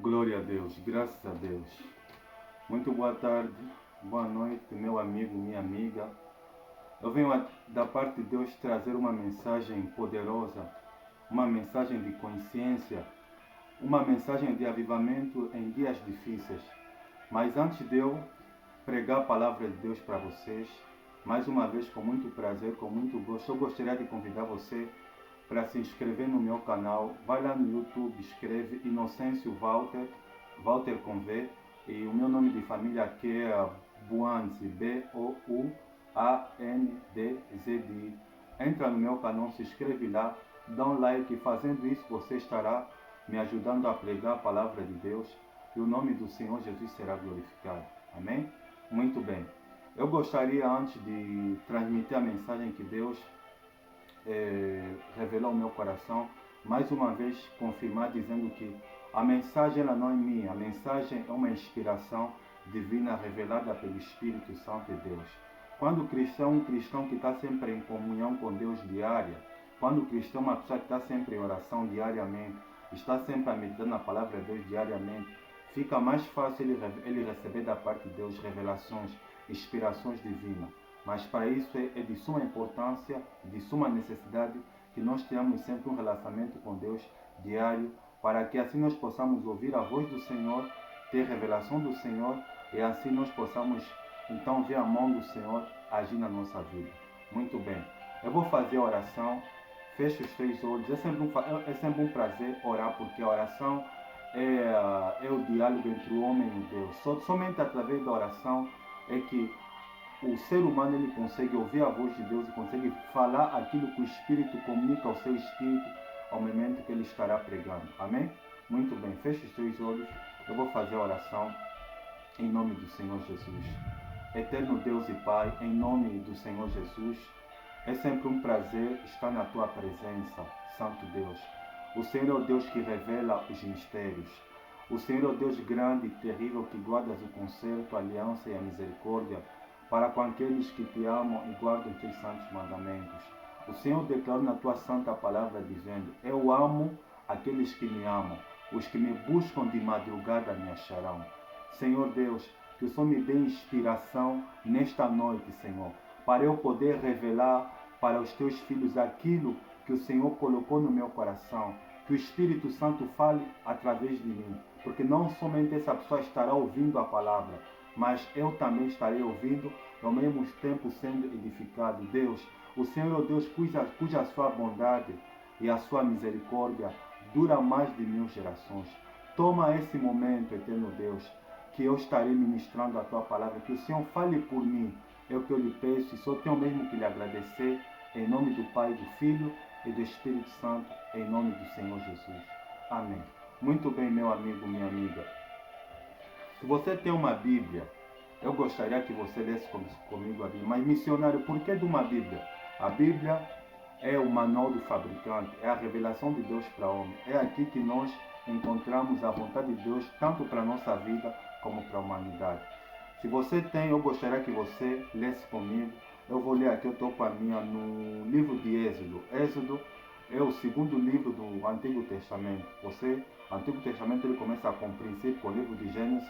Glória a Deus, graças a Deus. Muito boa tarde, boa noite, meu amigo, minha amiga. Eu venho da parte de Deus trazer uma mensagem poderosa, uma mensagem de consciência, uma mensagem de avivamento em dias difíceis. Mas antes de eu pregar a palavra de Deus para vocês, mais uma vez com muito prazer, com muito gosto, eu gostaria de convidar você para se inscrever no meu canal. Vai lá no YouTube, escreve Inocêncio Walter, Walter com V, e o meu nome de família aqui é Buanzi, B-O-U-A-N-D-Z-D. Entra no meu canal, se inscreve lá, dá um like, e fazendo isso você estará me ajudando a pregar a palavra de Deus e o nome do Senhor Jesus será glorificado. Amém? Muito bem. Eu gostaria, antes de transmitir a mensagem que Deus revelou ao meu coração, mais uma vez confirmar dizendo que a mensagem ela não é minha, a mensagem é uma inspiração divina revelada pelo Espírito Santo de Deus. Quando o cristão é um cristão que está sempre em comunhão com Deus diária, quando o cristão é uma pessoa que está sempre em oração diariamente, está sempre a meditar na palavra de Deus diariamente, fica mais fácil ele receber da parte de Deus revelações, inspirações divinas. Mas para isso é de suma importância, de suma necessidade que nós tenhamos sempre um relacionamento com Deus diário, para que assim nós possamos ouvir a voz do Senhor, ter revelação do Senhor, e assim nós possamos então ver a mão do Senhor agir na nossa vida. Muito bem. Eu vou fazer a oração. Feche os teus olhos. É sempre um prazer orar, porque a oração é o diálogo entre o homem e Deus. Somente através da oração é que o ser humano ele consegue ouvir a voz de Deus e consegue falar aquilo que o Espírito comunica ao seu Espírito ao momento que ele estará pregando. Amém? Muito bem, feche os teus olhos. Eu vou fazer a oração em nome do Senhor Jesus. Eterno Deus e Pai, em nome do Senhor Jesus, é sempre um prazer estar na Tua presença, Santo Deus. O Senhor é o Deus que revela os mistérios. O Senhor é o Deus grande e terrível que guardas o conserto, a aliança e a misericórdia para com aqueles que te amam e guardam os teus santos mandamentos. O Senhor declarou na tua santa palavra dizendo: eu amo aqueles que me amam, os que me buscam de madrugada me acharão. Senhor Deus, que o Senhor me dê inspiração nesta noite, Senhor, para eu poder revelar para os teus filhos aquilo que o Senhor colocou no meu coração, que o Espírito Santo fale através de mim, porque não somente essa pessoa estará ouvindo a palavra, mas eu também estarei ouvindo, ao mesmo tempo sendo edificado. Deus, o Senhor é o Deus cuja a sua bondade e a sua misericórdia dura mais de 1000 gerações. Toma esse momento, eterno Deus, que eu estarei ministrando a tua palavra, que o Senhor fale por mim, é o que eu lhe peço, e só tenho mesmo que lhe agradecer, em nome do Pai, do Filho e do Espírito Santo, em nome do Senhor Jesus. Amém. Muito bem, meu amigo, minha amiga. Se você tem uma Bíblia, eu gostaria que você lesse comigo a Bíblia. Mas, missionário, por que de uma Bíblia? A Bíblia é o manual do fabricante, é a revelação de Deus para o homem. É aqui que nós encontramos a vontade de Deus, tanto para a nossa vida como para a humanidade. Se você tem, eu gostaria que você lesse comigo. Eu vou ler aqui, eu estou com a minha no livro de Êxodo. Êxodo é o segundo livro do Antigo Testamento. O Antigo Testamento ele começa com o princípio, com o livro de Gênesis.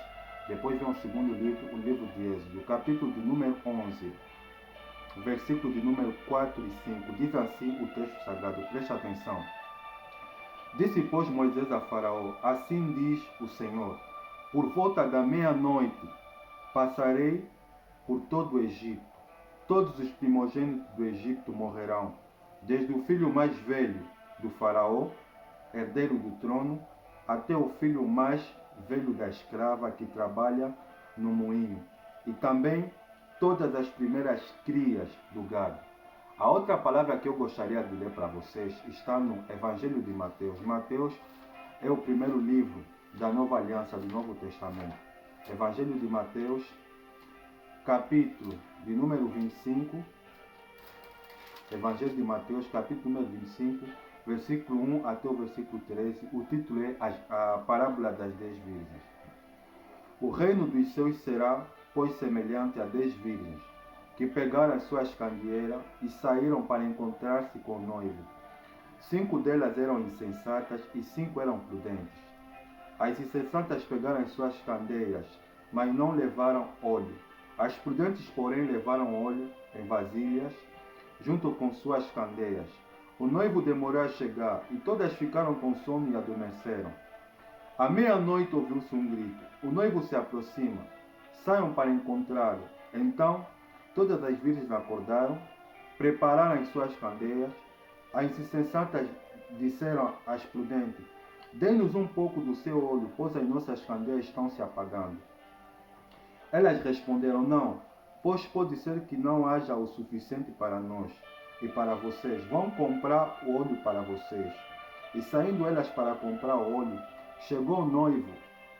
Depois vem o segundo livro, o livro de Êxodo. O capítulo de número 11, versículo de número 4 e 5. Diz assim o texto sagrado, preste atenção. Disse, pois, Moisés a Faraó: assim diz o Senhor, por volta da meia-noite passarei por todo o Egito. Todos os primogênitos do Egito morrerão, desde o filho mais velho do Faraó, herdeiro do trono, até o filho mais velho da escrava que trabalha no moinho, e também todas as primeiras crias do gado. A outra palavra que eu gostaria de ler para vocês está no Evangelho de Mateus. Mateus é o primeiro livro da Nova Aliança, do Novo Testamento. Evangelho de Mateus, capítulo de número 25. Evangelho de Mateus, capítulo número 25, versículo 1 até o versículo 13. O título é a parábola das 10 virgens. O reino dos céus será, pois, semelhante a 10 virgens, que pegaram as suas candeeiras e saíram para encontrar-se com o noivo. 5 delas eram insensatas e 5 eram prudentes. As insensatas pegaram as suas candeias, mas não levaram óleo. As prudentes, porém, levaram óleo em vasilhas, junto com suas candeias. O noivo demorou a chegar, e todas ficaram com sono e adormeceram. À meia-noite ouviu-se um grito. O noivo se aproxima. Saiam para encontrá-lo. Então, todas as virgens acordaram, prepararam as suas candeias. As insensatas disseram às prudentes: dê-nos um pouco do seu óleo, pois as nossas candeias estão se apagando. Elas responderam: não, pois pode ser que não haja o suficiente para nós e para vocês. Vão comprar o óleo para vocês. E saindo elas para comprar o óleo, chegou o noivo.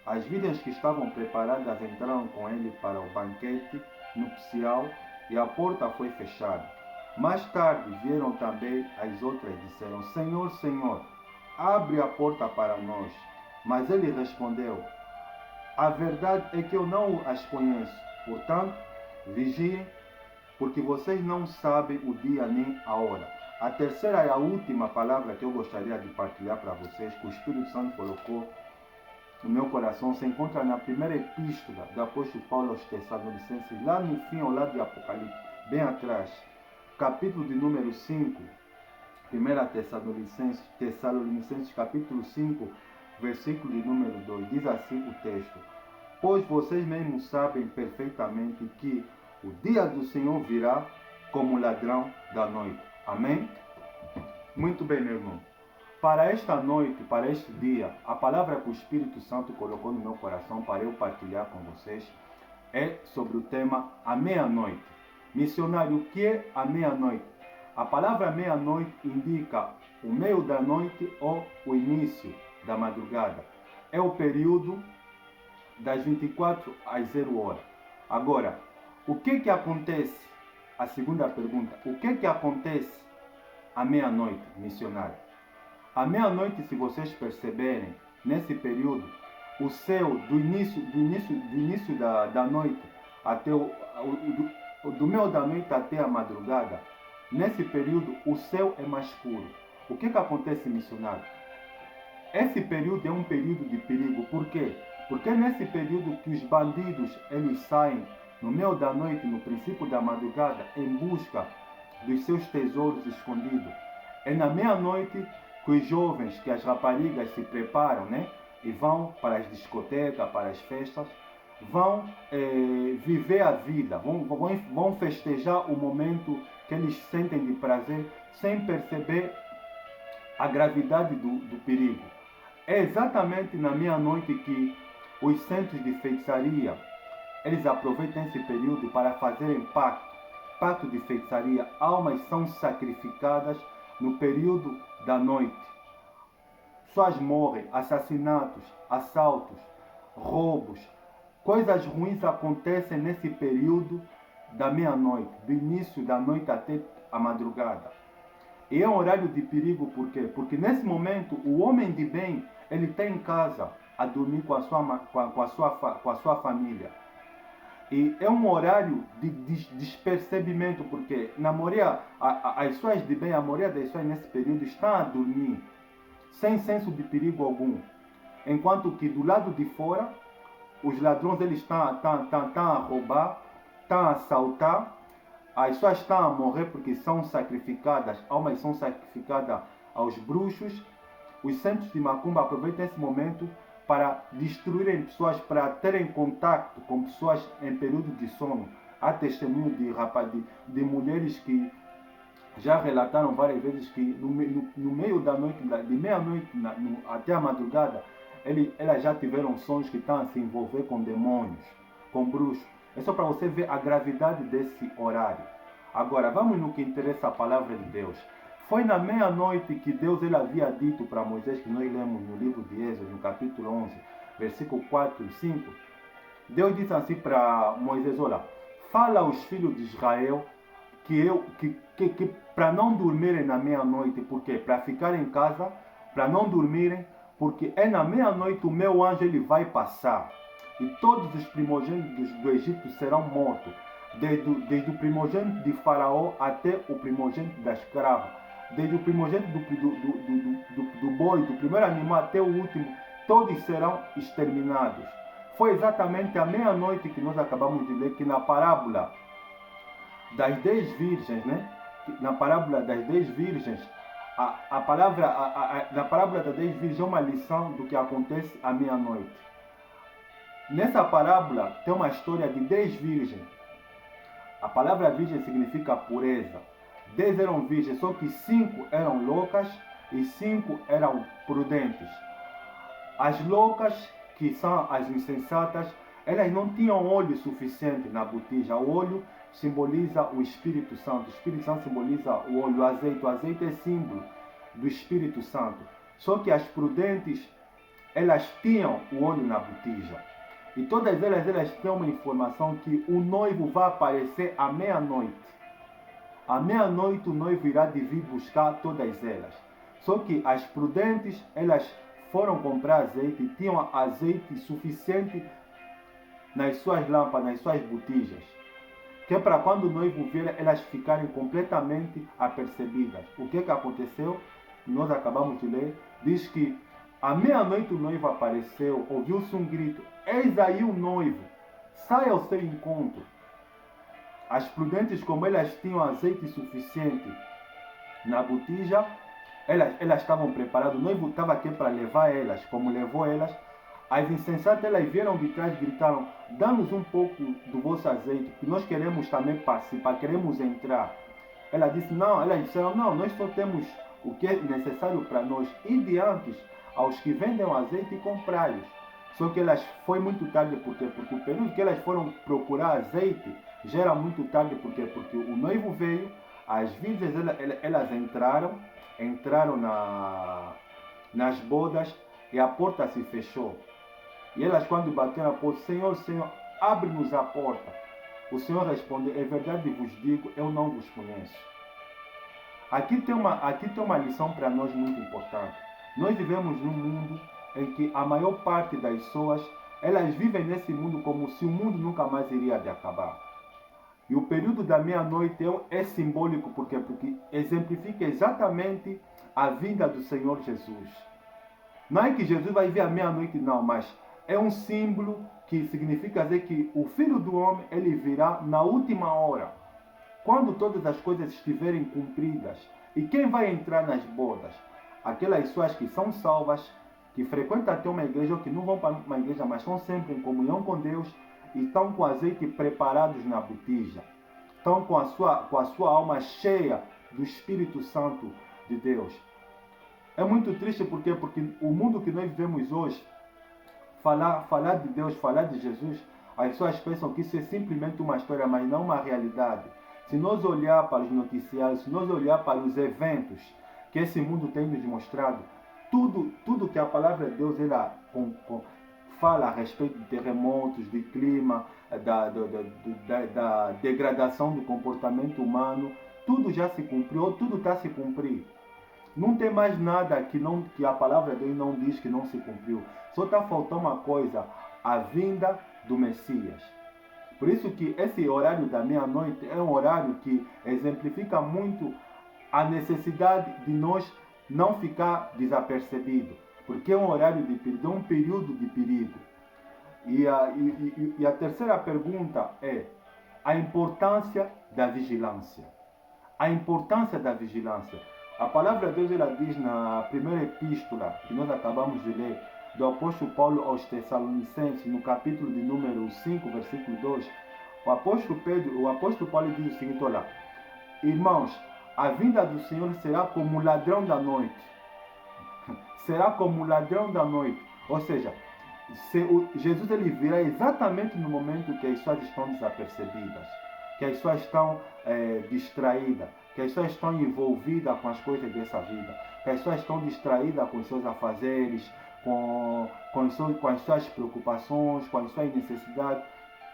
As virgens que estavam preparadas entraram com ele para o banquete nupcial e a porta foi fechada. Mais tarde vieram também as outras e disseram: Senhor, Senhor, abre a porta para nós. Mas ele respondeu: a verdade é que eu não as conheço. Portanto, vigiem, porque vocês não sabem o dia nem a hora. A terceira e a última palavra que eu gostaria de partilhar para vocês, que o Espírito Santo colocou no meu coração, se encontra na primeira epístola do apóstolo Paulo aos Tessalonicenses, lá no fim, ao lado de Apocalipse, bem atrás, capítulo de número 5, 1 Tessalonicenses, capítulo 5, versículo de número 2, diz assim o texto: pois vocês mesmos sabem perfeitamente que o dia do Senhor virá como ladrão da noite. Amém? Muito bem, meu irmão. Para esta noite, para este dia, a palavra que o Espírito Santo colocou no meu coração para eu partilhar com vocês é sobre o tema a meia-noite. Missionário, o que é a meia-noite? A palavra meia-noite indica o meio da noite ou o início da madrugada. É o período das 24 às 0 horas. Agora, o que acontece? A segunda pergunta: o que acontece à meia-noite, missionário? À meia-noite, se vocês perceberem, nesse período, o céu do início da noite até do meio da noite até a madrugada, nesse período o céu é mais escuro. O que acontece, missionário? Esse período é um período de perigo. Por quê? Porque é nesse período que os bandidos eles saem no meio da noite, no princípio da madrugada, em busca dos seus tesouros escondidos. É na meia-noite que os jovens, que as raparigas se preparam, né? E vão para as discotecas, para as festas, vão viver a vida, vão festejar o momento que eles sentem de prazer, sem perceber a gravidade do perigo. É exatamente na meia-noite que os centros de feitiçaria, eles aproveitam esse período para fazerem pacto de feitiçaria. Almas são sacrificadas no período da noite. Pessoas morrem, assassinatos, assaltos, roubos, coisas ruins acontecem nesse período da meia-noite, do início da noite até a madrugada. E é um horário de perigo, por quê? Porque nesse momento o homem de bem, ele está em casa a dormir com a sua família. E é um horário de despercebimento, porque na maioria, as pessoas de bem, a maioria das pessoas nesse período estão a dormir, sem senso de perigo algum. Enquanto que do lado de fora, os ladrões eles estão a roubar, estão a assaltar, as pessoas estão a morrer porque são sacrificadas, almas são sacrificadas aos bruxos. Os centros de macumba aproveitam esse momento para destruírem pessoas, para terem contato com pessoas em período de sono. Há testemunho de mulheres que já relataram várias vezes que no meio da noite, de meia-noite até a madrugada, elas já tiveram sonhos que estão a se envolver com demônios, com bruxos. É só para você ver a gravidade desse horário. Agora, vamos no que interessa a palavra de Deus. Foi na meia-noite que Deus ele havia dito para Moisés, que nós lemos no livro de Êxodo, no capítulo 11, versículo 4 e 5. Deus disse assim para Moisés: olha, fala aos filhos de Israel que para não dormirem na meia-noite. Por quê? Para ficarem em casa, para não dormirem, porque é na meia-noite o meu anjo ele vai passar. E todos os primogênitos do Egito serão mortos, desde o primogênito de Faraó até o primogênito da escrava, desde o primogênito do boi, do primeiro animal até o último todos serão exterminados. Foi exatamente à meia-noite que nós acabamos de ler que na parábola das 10 virgens, né? Na parábola das 10 virgens, na parábola das 10 virgens é uma lição do que acontece à meia-noite. Nessa parábola tem uma história de 10 virgens. A palavra virgem significa pureza. 10 eram virgens, só que 5 eram loucas e 5 eram prudentes. As loucas, que são as insensatas, elas não tinham óleo suficiente na botija. O óleo simboliza o Espírito Santo. O Espírito Santo simboliza o óleo, o azeite. O azeite é símbolo do Espírito Santo. Só que as prudentes, elas tinham o óleo na botija. E todas elas têm uma informação que o noivo vai aparecer à meia-noite. À meia-noite o noivo irá de vir buscar todas elas. Só que as prudentes, elas foram comprar azeite e tinham azeite suficiente nas suas lâmpadas, nas suas botijas. Que é para quando o noivo vier, elas ficarem completamente apercebidas. O que aconteceu? Nós acabamos de ler. Diz que à meia-noite o noivo apareceu, ouviu-se um grito: eis aí o noivo, sai ao seu encontro. As prudentes, como elas tinham azeite suficiente na botija, elas estavam preparadas, o noivo estava aqui para levar elas, como levou elas. As insensatas, elas vieram de trás e gritaram: dá-nos um pouco do vosso azeite, que nós queremos também participar, queremos entrar. Elas disseram: não, nós só temos o que é necessário para nós. E diante aos que vendem o azeite e comprai-os. Só que foi muito tarde, porque o período que elas foram procurar azeite já era muito tarde, porque o noivo veio, as virgens elas entraram nas bodas e a porta se fechou. E elas, quando bateram na porta: Senhor, Senhor, abre-nos a porta. O Senhor respondeu: é verdade vos digo, eu não vos conheço. Aqui tem uma lição para nós muito importante. Nós vivemos num mundo em que a maior parte das pessoas, elas vivem nesse mundo como se o mundo nunca mais iria de acabar. E o período da meia-noite é simbólico porque exemplifica exatamente a vinda do Senhor Jesus. Não é que Jesus vai vir à meia-noite, não, mas é um símbolo que significa dizer que o Filho do Homem, ele virá na última hora, quando todas as coisas estiverem cumpridas. E quem vai entrar nas bodas? Aquelas pessoas que são salvas, que frequentam até uma igreja ou que não vão para uma igreja, mas estão sempre em comunhão com Deus e estão com azeite preparados na botija. Estão com a sua alma cheia do Espírito Santo de Deus. É muito triste porque o mundo que nós vivemos hoje, falar de Deus, falar de Jesus, as pessoas pensam que isso é simplesmente uma história, mas não uma realidade. Se nós olhar para os noticiários, se nós olhar para os eventos que esse mundo tem nos mostrado, tudo que a palavra de Deus fala a respeito de terremotos, de clima, da degradação do comportamento humano, tudo já se cumpriu, tudo está a se cumprir. Não tem mais nada que a palavra de Deus não diz que não se cumpriu. Só está faltando uma coisa: a vinda do Messias. Por isso que esse horário da meia-noite é um horário que exemplifica muito a necessidade de nós não ficar desapercebido, porque é um horário de perigo, é um período de perigo. E a terceira pergunta é a importância da vigilância. A importância da vigilância. A palavra de Deus, ela diz na primeira epístola que nós acabamos de ler, do apóstolo Paulo aos Tessalonicenses, no capítulo de número 5, versículo 2, o apóstolo Paulo diz o seguinte: olha, irmãos, a vinda do Senhor será como um ladrão da noite. Será como um ladrão da noite. Ou seja, Jesus, ele virá exatamente no momento que as pessoas estão desapercebidas, que as pessoas estão distraídas, que as pessoas estão envolvidas com as coisas dessa vida, que as pessoas estão distraídas com os seus afazeres, com as suas preocupações, com as suas necessidades.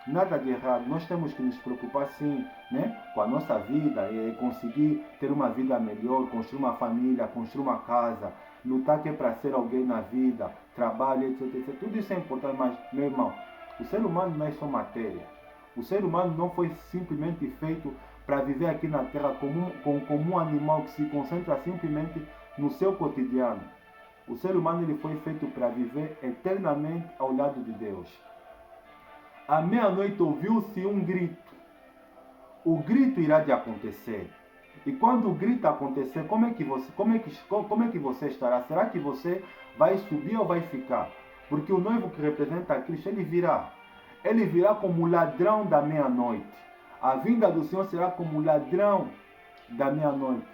Nada de errado, nós temos que nos preocupar sim, né, com a nossa vida e conseguir ter uma vida melhor, construir uma família, construir uma casa, lutar que é para ser alguém na vida, trabalho, etc. Tudo isso é importante, mas, meu irmão, o ser humano não é só matéria. O ser humano não foi simplesmente feito para viver aqui na Terra como um animal que se concentra simplesmente no seu cotidiano. O ser humano ele foi feito para viver eternamente ao lado de Deus. À meia-noite ouviu-se um grito. O grito irá de acontecer. E quando o grito acontecer, como é que você estará? Será que você vai subir ou vai ficar? Porque o noivo que representa a Cristo, ele virá. Ele virá como ladrão da meia-noite. A vinda do Senhor será como ladrão da meia-noite.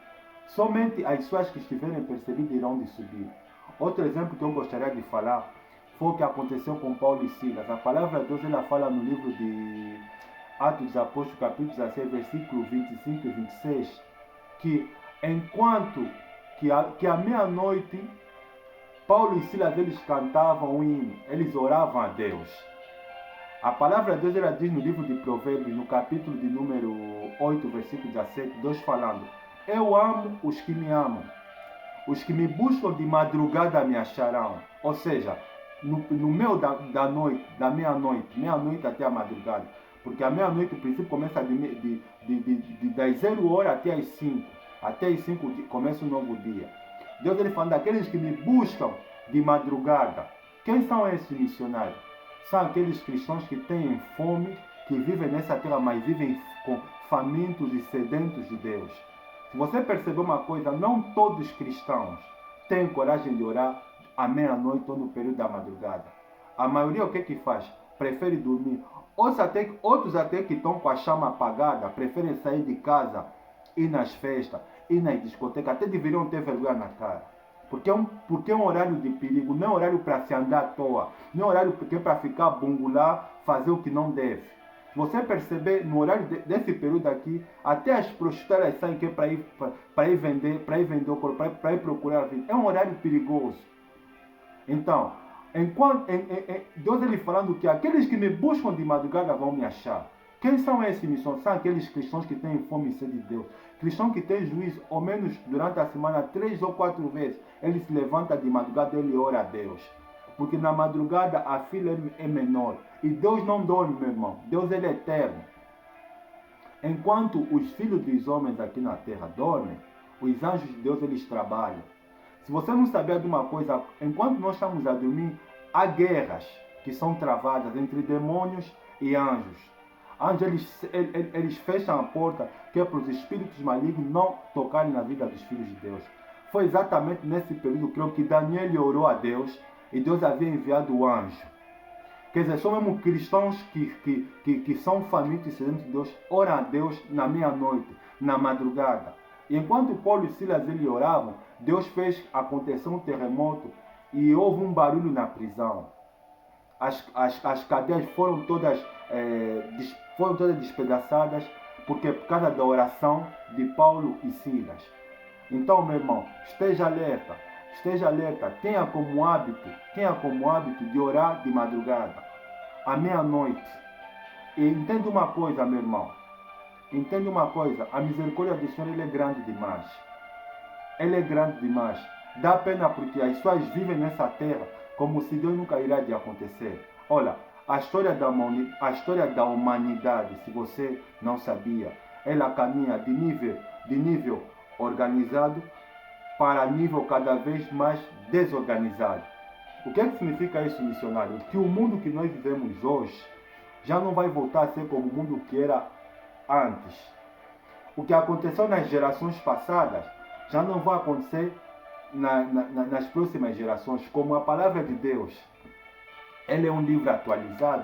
Somente as pessoas que estiverem percebidas irão de subir. Outro exemplo que eu gostaria de falar foi o que aconteceu com Paulo e Silas. A palavra de Deus ela fala no livro de Atos dos Apóstolos, capítulo 16, versículo 25 e 26, que enquanto que à meia-noite, Paulo e Silas eles cantavam um hino, eles oravam a Deus. A palavra de Deus ela diz no livro de Provérbios, no capítulo de número 8, versículo 17, Deus falando: eu amo os que me amam, os que me buscam de madrugada me acharão. Ou seja, no meio da noite, da meia-noite até a madrugada. Porque a meia-noite o princípio começa das 0 horas até as 5. Até as 5 começa um novo dia. Deus ele fala daqueles que me buscam de madrugada. Quem são esses missionários? São aqueles cristãos que têm fome, que vivem nessa terra, mas vivem famintos e sedentos de Deus. Se você perceber uma coisa, não todos os cristãos têm coragem de orar à meia-noite ou no período da madrugada. A maioria o que faz? Prefere dormir. Outros até que estão com a chama apagada, preferem sair de casa, ir nas festas, ir nas discotecas, até deveriam ter vergonha na cara. Porque é um horário de perigo, não é um horário para se andar à toa, não é um horário que é para ficar bungular, fazer o que não deve. Se você perceber, no horário desse período aqui, até as prostitutas saem que é para ir vender o corpo, para ir procurar a vida. É um horário perigoso. Então, Deus ele falando que aqueles que me buscam de madrugada vão me achar. Quem são esses missões? São aqueles cristãos que têm fome e sede de Deus. Cristão que tem juízo, ao menos durante a semana, 3 ou 4 vezes. Ele se levanta de madrugada e ele ora a Deus. Porque na madrugada a fila é menor. E Deus não dorme, meu irmão. Deus ele é eterno. Enquanto os filhos dos homens aqui na terra dormem, os anjos de Deus eles trabalham. Se você não sabia de uma coisa, enquanto nós estamos a dormir, há guerras que são travadas entre demônios e anjos. Anjos eles fecham a porta que é para os espíritos malignos não tocarem na vida dos filhos de Deus. Foi exatamente nesse período, creio, que Daniel orou a Deus e Deus havia enviado o anjo. Quer dizer, são mesmo cristãos que são famintos e sedentos de Deus, oram a Deus na meia-noite, na madrugada. E enquanto Paulo e Silas ele oravam, Deus fez acontecer um terremoto e houve um barulho na prisão. As cadeias foram todas despedaçadas por causa da oração de Paulo e Silas. Então, meu irmão, esteja alerta, tenha como hábito de orar de madrugada, à meia-noite. E entenda uma coisa, meu irmão, a misericórdia do Senhor ele é grande demais. Ele é grande demais. Dá pena porque as pessoas vivem nessa terra como se Deus nunca irá de acontecer. Olha, a história da humanidade, se você não sabia, ela caminha de nível organizado para nível cada vez mais desorganizado. O que é que significa isso, missionário? Que o mundo que nós vivemos hoje já não vai voltar a ser como o mundo que era antes. O que aconteceu nas gerações passadas já não vai acontecer nas próximas gerações. Como a palavra de Deus, ele é um livro atualizado.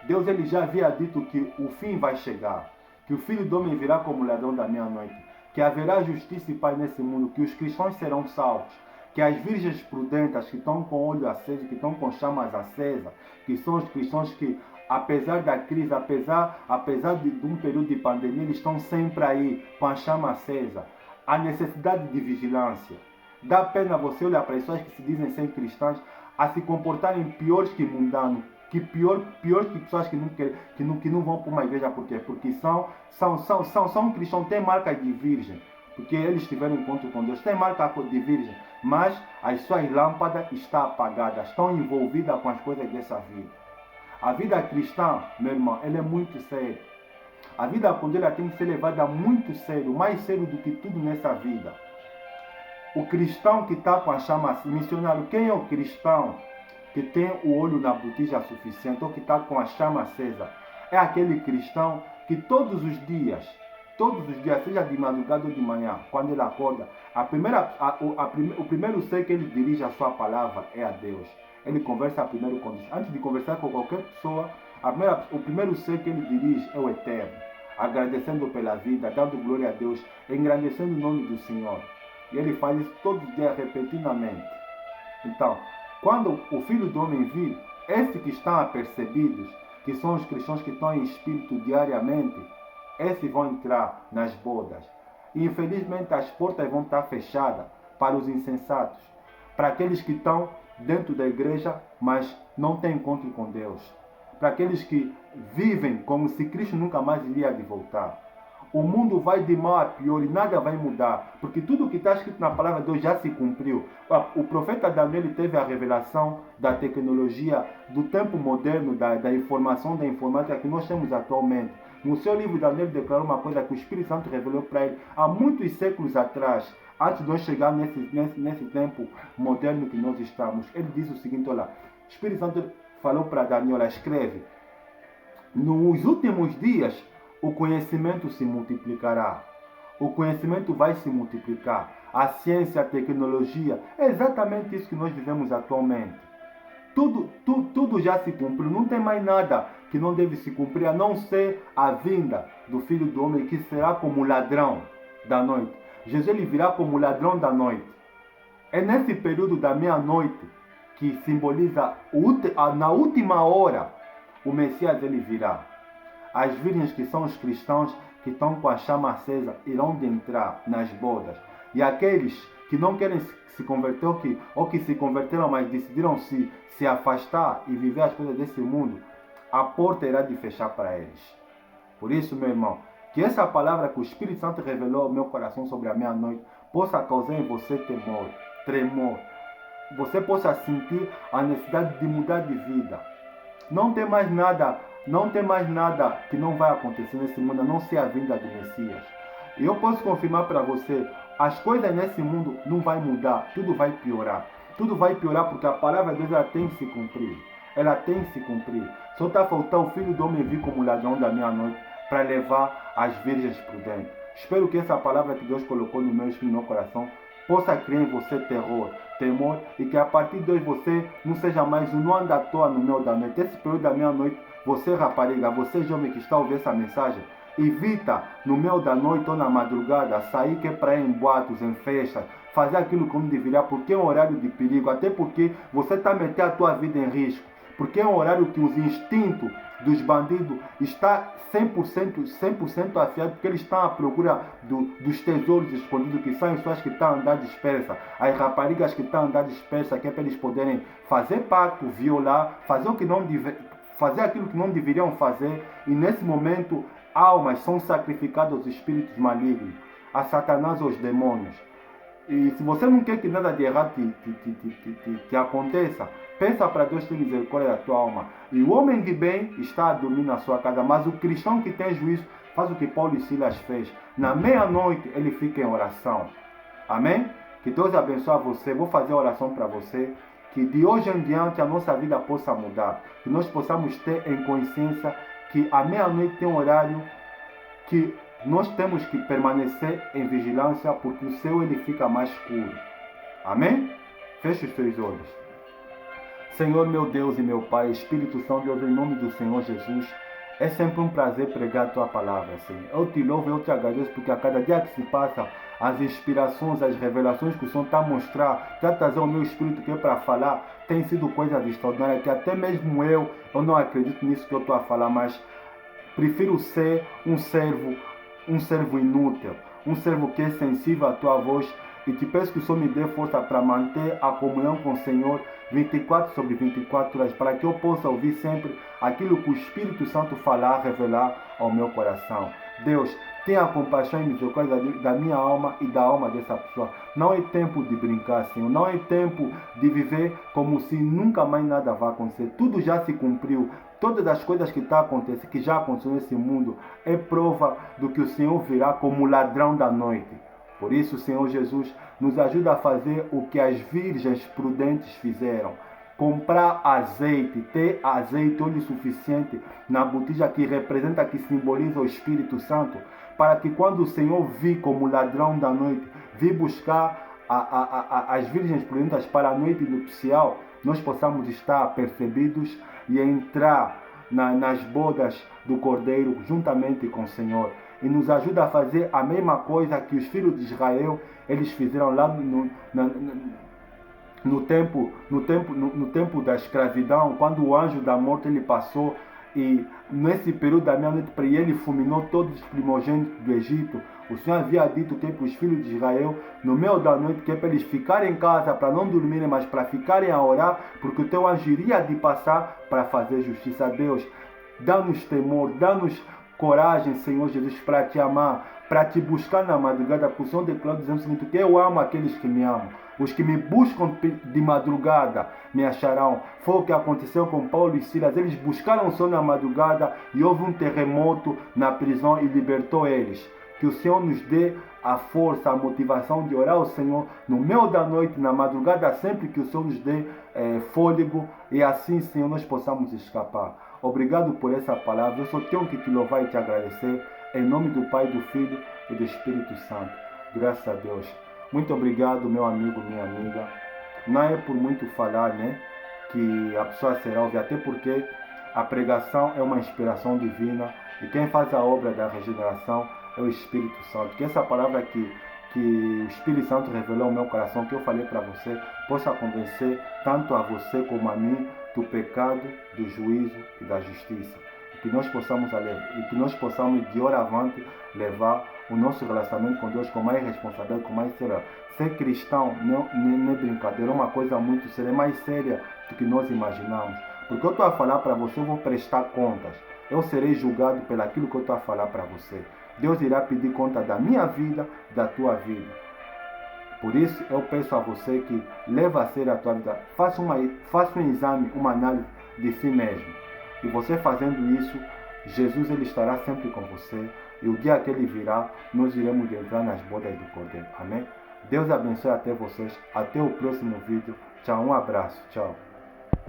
Deus ele já havia dito que o fim vai chegar, que o Filho do Homem virá como ladrão da meia-noite, que haverá justiça e paz nesse mundo, que os cristãos serão salvos, que as virgens prudentes que estão com olho aceso, que estão com chamas acesas, que são os cristãos que, apesar da crise, apesar de um período de pandemia, eles estão sempre aí com a chama acesa. A necessidade de vigilância. Dá pena você olhar para as pessoas que se dizem ser cristãs a se comportarem piores que mundanos, que pior que pessoas que não vão para uma igreja. Por quê? Porque são cristãos, têm marca de virgem, porque eles tiveram encontro com Deus, tem marca de virgem, mas as suas lâmpadas estão apagadas, estão envolvidas com as coisas dessa vida. A vida cristã, meu irmão, ela é muito séria. A vida com Deus ela tem que ser levada muito sério, mais sério do que tudo nessa vida. O cristão que está com a chama, missionário, quem é o cristão que tem o olho na botija suficiente, ou que está com a chama acesa? É aquele cristão que todos os dias, seja de madrugada ou de manhã, quando ele acorda, o primeiro ser que ele dirige a sua palavra é a Deus. Ele conversa primeiro com Deus. Antes de conversar com qualquer pessoa, o primeiro ser que ele dirige é o Eterno, agradecendo pela vida, dando glória a Deus, engrandecendo o nome do Senhor. E ele faz isso todos os dias, repetidamente. Então, quando o Filho do Homem vir, esses que estão apercebidos, que são os cristãos que estão em espírito diariamente, esses vão entrar nas bodas. E infelizmente as portas vão estar fechadas para os insensatos, para aqueles que estão dentro da igreja, mas não têm encontro com Deus, para aqueles que vivem como se Cristo nunca mais iria de voltar. O mundo vai de mal a pior e nada vai mudar, porque tudo que está escrito na palavra de Deus já se cumpriu. O profeta Daniel teve a revelação da tecnologia, do tempo moderno, da informação, da informática que nós temos atualmente. No seu livro, Daniel declarou uma coisa que o Espírito Santo revelou para ele há muitos séculos atrás, antes de nós chegar nesse tempo moderno que nós estamos. Ele diz o seguinte, olha, o Espírito Santo falou para Daniel, escreve, nos últimos dias, o conhecimento se multiplicará. O conhecimento vai se multiplicar. A ciência, a tecnologia, é exatamente isso que nós vivemos atualmente. Tudo já se cumpriu. Não tem mais nada que não deve se cumprir, a não ser a vinda do Filho do Homem, que será como ladrão da noite. Jesus ele virá como ladrão da noite. É nesse período da meia-noite que simboliza na última hora o Messias ele virá. As virgens que são os cristãos que estão com a chama acesa irão entrar nas bodas. E aqueles que não querem se converter ou que se converteram, mas decidiram se afastar e viver as coisas desse mundo, a porta irá de fechar para eles. Por isso, meu irmão, que essa palavra que o Espírito Santo revelou ao meu coração sobre a meia-noite possa causar em você temor, tremor. Você possa sentir a necessidade de mudar de vida. Não tem mais nada que não vai acontecer nesse mundo, a não ser a vinda do Messias. E eu posso confirmar para você, as coisas nesse mundo não vai mudar, tudo vai piorar. Tudo vai piorar porque a palavra de Deus ela tem que se cumprir. Ela tem que se cumprir. Só está faltando o Filho do Homem vir como ladrão da meia-noite para levar as virgens prudentes. Espero que essa palavra que Deus colocou no meu espírito e no meu coração possa criar em você temor, e que a partir de hoje você não seja mais não anda à toa no meio da noite. Esse período da meia-noite, você rapariga, você jovem que está ouvindo essa mensagem, evita no meio da noite ou na madrugada sair que é para ir em boatos, em festas, fazer aquilo como deveria, porque é um horário de perigo, até porque você está metendo a tua vida em risco, porque é um horário que os instintos dos bandidos está 100% afiado, porque eles estão à procura dos tesouros escondidos, que são as pessoas que estão a andar dispersas, as raparigas que estão a andar dispersas, que é para eles poderem fazer pacto, violar, fazer aquilo que não deveriam fazer, e nesse momento almas são sacrificadas aos espíritos malignos, a Satanás, aos demônios. E se você não quer que nada de errado te aconteça, pensa para Deus ter misericórdia da tua alma. E o homem de bem está a dormir na sua casa, mas o cristão que tem juízo faz o que Paulo e Silas fez. Na meia-noite ele fica em oração. Amém? Que Deus abençoe você. Vou fazer a oração para você. Que de hoje em diante a nossa vida possa mudar. Que nós possamos ter em consciência que a meia-noite tem um horário que nós temos que permanecer em vigilância, porque o céu ele fica mais escuro. Amém? Feche os seus olhos. Senhor meu Deus e meu Pai, Espírito Santo de Deus, em nome do Senhor Jesus, é sempre um prazer pregar a Tua palavra, Senhor. Eu te louvo, eu te agradeço, porque a cada dia que se passa, as inspirações, as revelações que o Senhor está a mostrar, está a trazer ao meu espírito que é para falar, tem sido coisa extraordinária, que até mesmo eu não acredito nisso que eu estou a falar, mas prefiro ser um servo inútil, um servo que é sensível à Tua voz, e te peço que o Senhor me dê força para manter a comunhão com o Senhor 24/24 horas, para que eu possa ouvir sempre aquilo que o Espírito Santo falar, revelar ao meu coração. Deus, tenha compaixão e misericórdia da minha alma e da alma dessa pessoa. Não é tempo de brincar, Senhor. Não é tempo de viver como se nunca mais nada vai acontecer. Tudo já se cumpriu. Todas as coisas que estão acontecendo, que já aconteceu nesse mundo, é prova do que o Senhor virá como ladrão da noite. Por isso, Senhor Jesus, nos ajuda a fazer o que as virgens prudentes fizeram. Comprar azeite, ter azeite, óleo suficiente na botija que representa, que simboliza o Espírito Santo, para que quando o Senhor vir como ladrão da noite, vir buscar as virgens prudentes para a noite nupcial, nós possamos estar apercebidos e entrar nas bodas do Cordeiro juntamente com o Senhor. E nos ajuda a fazer a mesma coisa que os filhos de Israel eles fizeram lá no tempo da escravidão, quando o anjo da morte ele passou e nesse período da meia-noite ele fulminou todos os primogênitos do Egito. O Senhor havia dito que para os filhos de Israel, no meio da noite, que é para eles ficarem em casa, para não dormirem, mas para ficarem a orar, porque o teu anjo iria de passar para fazer justiça a Deus. Dá-nos temor, dá-nos coragem, Senhor Jesus, para te amar, para te buscar na madrugada, porque o Senhor declarou dizendo o seguinte, que eu amo aqueles que me amam. Os que me buscam de madrugada me acharão. Foi o que aconteceu com Paulo e Silas. Eles buscaram o Senhor na madrugada e houve um terremoto na prisão e libertou eles. Que o Senhor nos dê a força, a motivação de orar ao Senhor no meio da noite, na madrugada, sempre que o Senhor nos dê fôlego e assim, Senhor, nós possamos escapar. Obrigado por essa palavra. Eu só tenho que te louvar e te agradecer. Em nome do Pai, do Filho e do Espírito Santo. Graças a Deus. Muito obrigado, meu amigo, minha amiga. Não é por muito falar, né, que a pessoa será ouvida, até porque a pregação é uma inspiração divina e quem faz a obra da regeneração é o Espírito Santo. Que essa palavra que o Espírito Santo revelou ao meu coração, que eu falei para você, possa convencer tanto a você como a mim do pecado, do juízo e da justiça. E que nós possamos de hora avante levar o nosso relacionamento com Deus com mais responsabilidade, com mais seriedade. Ser cristão não é brincadeira, é uma coisa muito séria, é mais séria do que nós imaginamos. Porque eu estou a falar para você, eu vou prestar contas. Eu serei julgado pelaquilo que eu estou a falar para você. Deus irá pedir conta da minha vida, da tua vida. Por isso, eu peço a você que leve a sério a tua vida. Faça um exame, uma análise de si mesmo. E você fazendo isso, Jesus ele estará sempre com você. E o dia que ele virá, nós iremos entrar nas bodas do Cordeiro. Amém? Deus abençoe até vocês. Até o próximo vídeo. Tchau, um abraço. Tchau.